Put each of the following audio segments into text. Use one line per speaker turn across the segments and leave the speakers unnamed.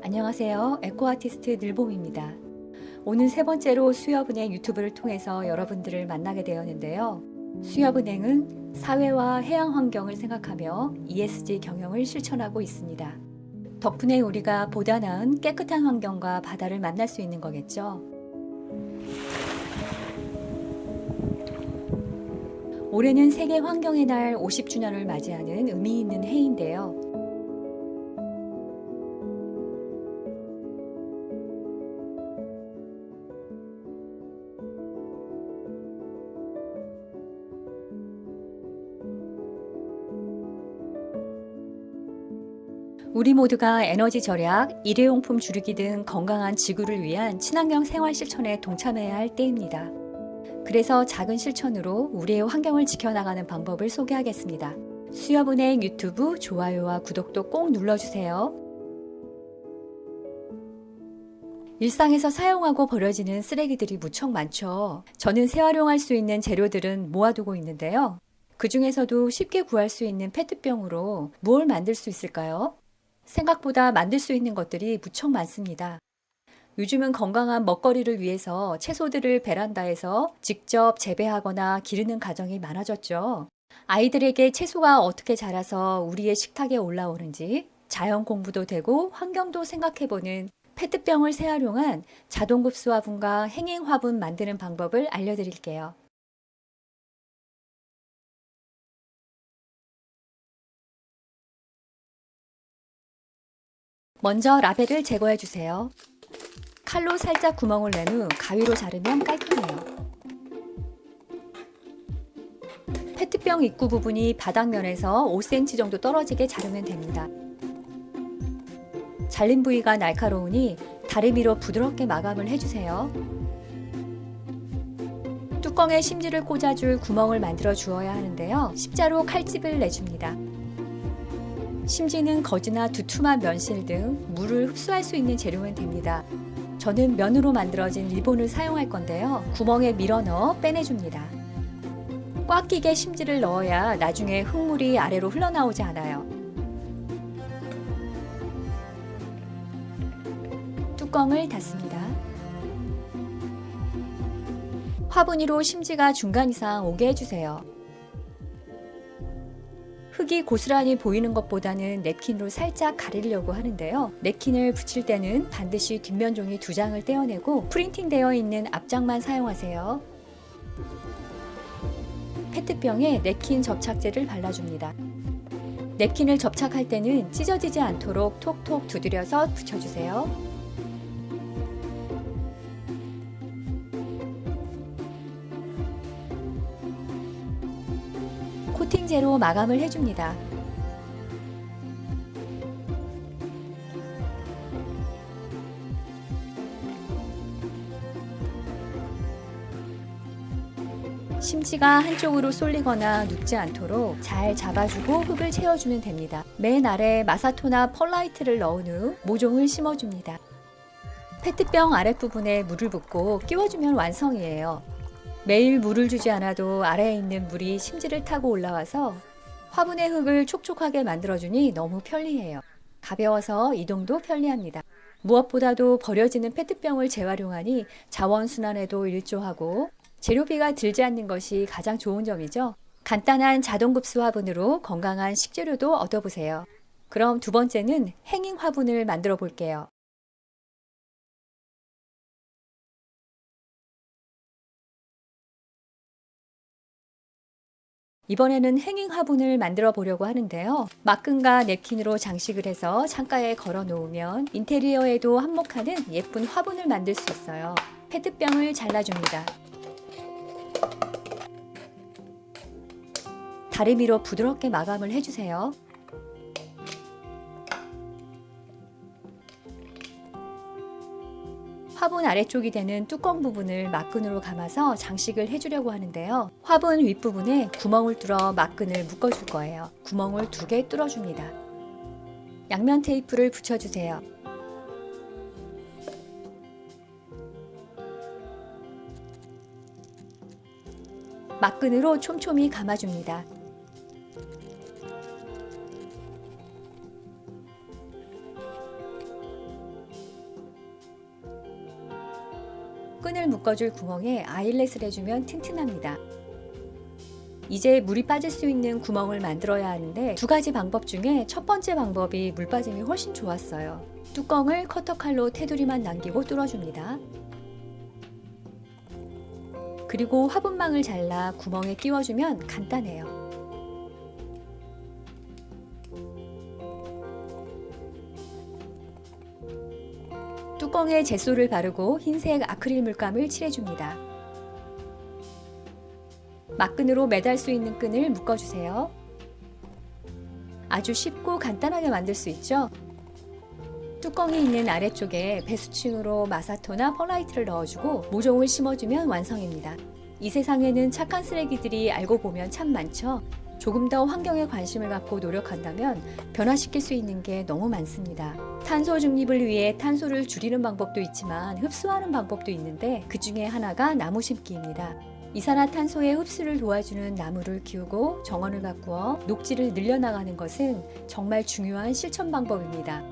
안녕하세요. 에코아티스트 늘봄입니다. 오늘 세 번째로 수협은행 유튜브를 통해서 여러분들을 만나게 되었는데요. 수협은행은 사회와 해양 환경을 생각하며 ESG 경영을 실천하고 있습니다. 덕분에 우리가 보다 나은 깨끗한 환경과 바다를 만날 수 있는 거겠죠. 올해는 세계 환경의 날 50주년을 맞이하는 의미 있는 해인데요. 우리 모두가 에너지 절약, 일회용품 줄이기 등 건강한 지구를 위한 친환경 생활 실천에 동참해야 할 때입니다. 그래서 작은 실천으로 우리의 환경을 지켜나가는 방법을 소개하겠습니다. 수협은행 유튜브 좋아요와 구독도 꼭 눌러주세요. 일상에서 사용하고 버려지는 쓰레기들이 무척 많죠. 저는 재활용할 수 있는 재료들은 모아두고 있는데요. 그 중에서도 쉽게 구할 수 있는 페트병으로 무엇을 만들 수 있을까요? 생각보다 만들 수 있는 것들이 무척 많습니다. 요즘은 건강한 먹거리를 위해서 채소들을 베란다에서 직접 재배하거나 기르는 가정이 많아졌죠. 아이들에게 채소가 어떻게 자라서 우리의 식탁에 올라오는지 자연 공부도 되고 환경도 생각해보는 페트병을 재활용한 자동급수 화분과 행잉 화분 만드는 방법을 알려드릴게요. 먼저 라벨을 제거해 주세요. 칼로 살짝 구멍을 낸 후 가위로 자르면 깔끔해요. 페트병 입구 부분이 바닥면에서 5cm 정도 떨어지게 자르면 됩니다. 잘린 부위가 날카로우니 다리미로 부드럽게 마감을 해주세요. 뚜껑에 심지를 꽂아줄 구멍을 만들어 주어야 하는데요. 십자로 칼집을 내줍니다. 심지는 거즈나 두툼한 면실 등 물을 흡수할 수 있는 재료면 됩니다. 저는 면으로 만들어진 리본을 사용할 건데요. 구멍에 밀어 넣어 빼내줍니다. 꽉 끼게 심지를 넣어야 나중에 흙물이 아래로 흘러나오지 않아요. 뚜껑을 닫습니다. 화분위로 심지가 중간 이상 오게 해주세요. 흙이 고스란히 보이는 것보다는 냅킨으로 살짝 가리려고 하는데요. 냅킨을 붙일 때는 반드시 뒷면 종이 2장을 떼어내고 프린팅 되어 있는 앞장만 사용하세요. 페트병에 냅킨 접착제를 발라줍니다. 냅킨을 접착할 때는 찢어지지 않도록 톡톡 두드려서 붙여주세요. 코팅제로 마감을 해줍니다. 심지가 한쪽으로 쏠리거나 눕지 않도록 잘 잡아주고 흙을 채워주면 됩니다. 맨 아래 마사토나 펄라이트를 넣은 후 모종을 심어줍니다. 페트병 아랫부분에 물을 붓고 끼워주면 완성이에요. 매일 물을 주지 않아도 아래에 있는 물이 심지를 타고 올라와서 화분의 흙을 촉촉하게 만들어주니 너무 편리해요. 가벼워서 이동도 편리합니다. 무엇보다도 버려지는 페트병을 재활용하니 자원순환에도 일조하고 재료비가 들지 않는 것이 가장 좋은 점이죠. 간단한 자동급수 화분으로 건강한 식재료도 얻어보세요. 그럼 두 번째는 행잉 화분을 만들어 볼게요. 이번에는 행잉 화분을 만들어 보려고 하는데요. 막근과 냅킨으로 장식을 해서 창가에 걸어 놓으면 인테리어에도 한몫하는 예쁜 화분을 만들 수 있어요. 페트병을 잘라줍니다. 다리미로 부드럽게 마감을 해주세요. 화분 아래쪽이 되는 뚜껑 부분을 막근으로 감아서 장식을 해주려고 하는데요. 화분 윗부분에 구멍을 뚫어 막근을 묶어줄 거예요. 구멍을 2개 뚫어줍니다. 양면 테이프를 붙여주세요. 막근으로 촘촘히 감아줍니다. 끈을 묶어줄 구멍에 아일렛을 해주면 튼튼합니다. 이제 물이 빠질 수 있는 구멍을 만들어야 하는데 2가지 방법 중에 첫 번째 방법이 물 빠짐이 훨씬 좋았어요. 뚜껑을 커터칼로 테두리만 남기고 뚫어줍니다. 그리고 화분망을 잘라 구멍에 끼워주면 간단해요. 뚜껑에 젯소를 바르고 흰색 아크릴 물감을 칠해줍니다. 막끈으로 매달 수 있는 끈을 묶어주세요. 아주 쉽고 간단하게 만들 수 있죠? 뚜껑이 있는 아래쪽에 배수층으로 마사토나 펄라이트를 넣어주고 모종을 심어주면 완성입니다. 이 세상에는 착한 쓰레기들이 알고 보면 참 많죠? 조금 더 환경에 관심을 갖고 노력한다면 변화시킬 수 있는 게 너무 많습니다. 탄소 중립을 위해 탄소를 줄이는 방법도 있지만 흡수하는 방법도 있는데 그 중에 하나가 나무 심기입니다. 이산화탄소의 흡수를 도와주는 나무를 키우고 정원을 가꾸어 녹지를 늘려나가는 것은 정말 중요한 실천 방법입니다.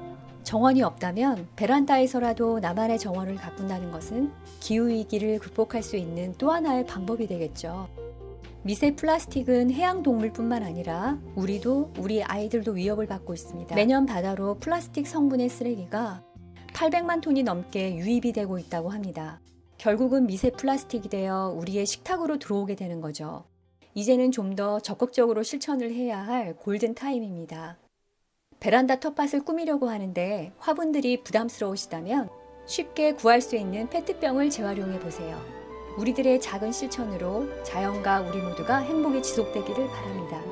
정원이 없다면 베란다에서라도 나만의 정원을 가꾼다는 것은 기후위기를 극복할 수 있는 또 하나의 방법이 되겠죠. 미세 플라스틱은 해양동물뿐만 아니라 우리 아이들도 위협을 받고 있습니다. 매년 바다로 플라스틱 성분의 쓰레기가 800만 톤이 넘게 유입이 되고 있다고 합니다. 결국은 미세 플라스틱이 되어 우리의 식탁으로 들어오게 되는 거죠. 이제는 좀 더 적극적으로 실천을 해야 할 골든 타임입니다. 베란다 텃밭을 꾸미려고 하는데 화분들이 부담스러우시다면 쉽게 구할 수 있는 페트병을 재활용해 보세요. 우리들의 작은 실천으로 자연과 우리 모두가 행복이 지속되기를 바랍니다.